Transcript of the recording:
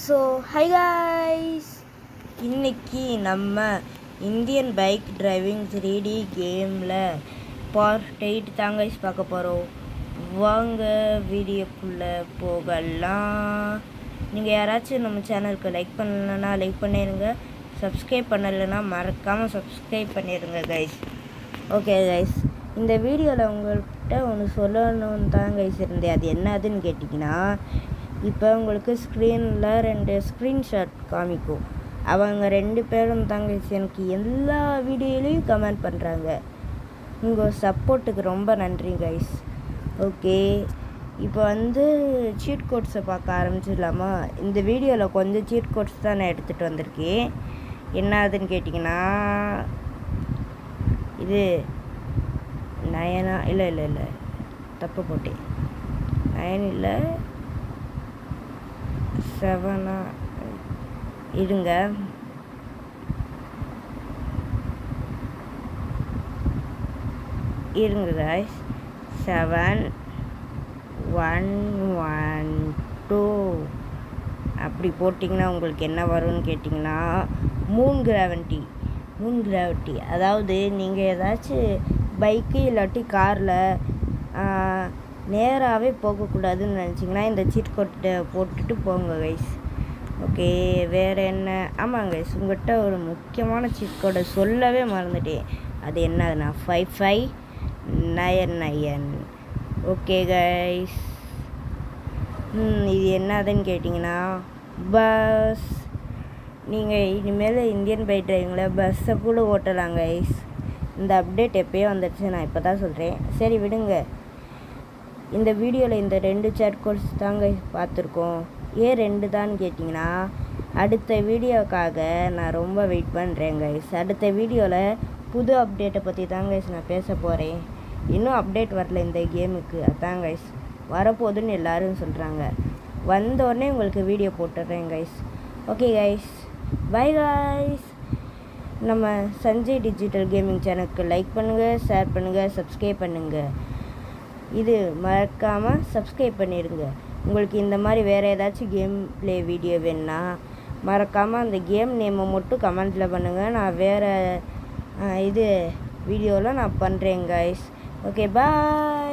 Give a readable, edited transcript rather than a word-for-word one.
So high guys, இன்னைக்கு நம்ம Indian bike driving 3D கேமில் பார்ட் 8 தான் கைஸ் பார்க்க போகிறோம். வாங்க வீடியோக்குள்ளே போகலாம். நீங்கள் யாராச்சும் நம்ம சேனலுக்கு லைக் பண்ணலைன்னா லைக் பண்ணிடுங்க, சப்ஸ்கிரைப் பண்ணலைன்னா மறக்காமல் சப்ஸ்கிரைப் பண்ணிடுங்க கைஸ். ஓகே கைஸ், இந்த வீடியோவில் உங்கள்கிட்ட ஒன்று சொல்லணும்னு தான் கைஸ் இருந்தேன். அது என்னதுன்னு கேட்டிங்கன்னா, இப்போ உங்களுக்கு ஸ்க்ரீனில் 2 ஸ்க்ரீன்ஷாட் காமிக்கும். அவங்க 2 பேரும் தாங்க எனக்கு எல்லா வீடியோலையும் கமெண்ட் பண்ணுறாங்க. உங்கள் சப்போர்ட்டுக்கு ரொம்ப நன்றி கைஸ். ஓகே, இப்போ சீட் கோட்ஸை பார்க்க ஆரம்பிச்சிடலாமா? இந்த வீடியோவில் கொஞ்சம் சீட் கோட்ஸ் தான் நான் எடுத்துகிட்டு வந்திருக்கேன். என்னதுன்னு கேட்டிங்கன்னா, இது 9 இல்லை தப்பு போட்டேன். 9 இல்லை 7 இருங்க. காய்ஸ், 7 1 1 2 அப்படி போட்டிங்கன்னா உங்களுக்கு என்ன வரும்னு கேட்டிங்கன்னா, மூன் கிராவிட்டி. அதாவது நீங்கள் ஏதாச்சும் பைக்கு இல்லாட்டி காரில் நேராகவே போகக்கூடாதுன்னு நினச்சிங்கன்னா இந்த சீட் கோட்டை போட்டுட்டு போங்க கைஸ். ஓகே, வேறு என்ன? ஆமாங்க கைஸ், உங்கள்கிட்ட ஒரு முக்கியமான சீட் கோடை சொல்லவே மறந்துட்டேன். அது என்னதுன்னா 5599. ஓகே கைஸ், இது என்னதுன்னு கேட்டிங்கன்னா பஸ். நீங்கள் இனிமேல் இந்தியன் பைக் டிரைவிங்கில் பஸ்ஸை கூட ஓட்டலாம் கைஸ். இந்த அப்டேட் எப்போயோ வந்துடுச்சு, நான் இப்போ தான் சொல்கிறேன். சரி விடுங்க. இந்த வீடியோவில் இந்த 2 சேட் கோட்ஸ் தாங்க பார்த்துருக்கோம். ஏன் 2 தான் கேட்டிங்கன்னா, அடுத்த வீடியோக்காக நான் ரொம்ப வெயிட் பண்ணுறேன் கைஸ். அடுத்த வீடியோவில் புது அப்டேட்டை பற்றி தான் கைஸ் நான் பேச போகிறேன். இன்னும் அப்டேட் வரல இந்த கேமுக்கு, அதான் கைஸ் வரப்போகுதுன்னு எல்லோரும் சொல்கிறாங்க. வந்தோடனே உங்களுக்கு வீடியோ போட்டுடுறேன் guys. Okay guys, bye guys. நம்ம சஞ்சய் டிஜிட்டல் கேமிங் சேனலுக்கு லைக் பண்ணுங்கள், ஷேர் பண்ணுங்கள், சப்ஸ்கிரைப் பண்ணுங்கள். இது மறக்காமல் சப்ஸ்கிரைப் பண்ணிடுங்க. உங்களுக்கு இந்த மாதிரி வேறு ஏதாச்சும் கேம் ப்ளே வீடியோ வேணுன்னா மறக்காமல் அந்த கேம் நேமை மட்டும் கமெண்ட்டில் பண்ணுங்கள். நான் வேறு இது வீடியோவில் நான் பண்ணுறேன் கைஸ். ஓகே, பாய்.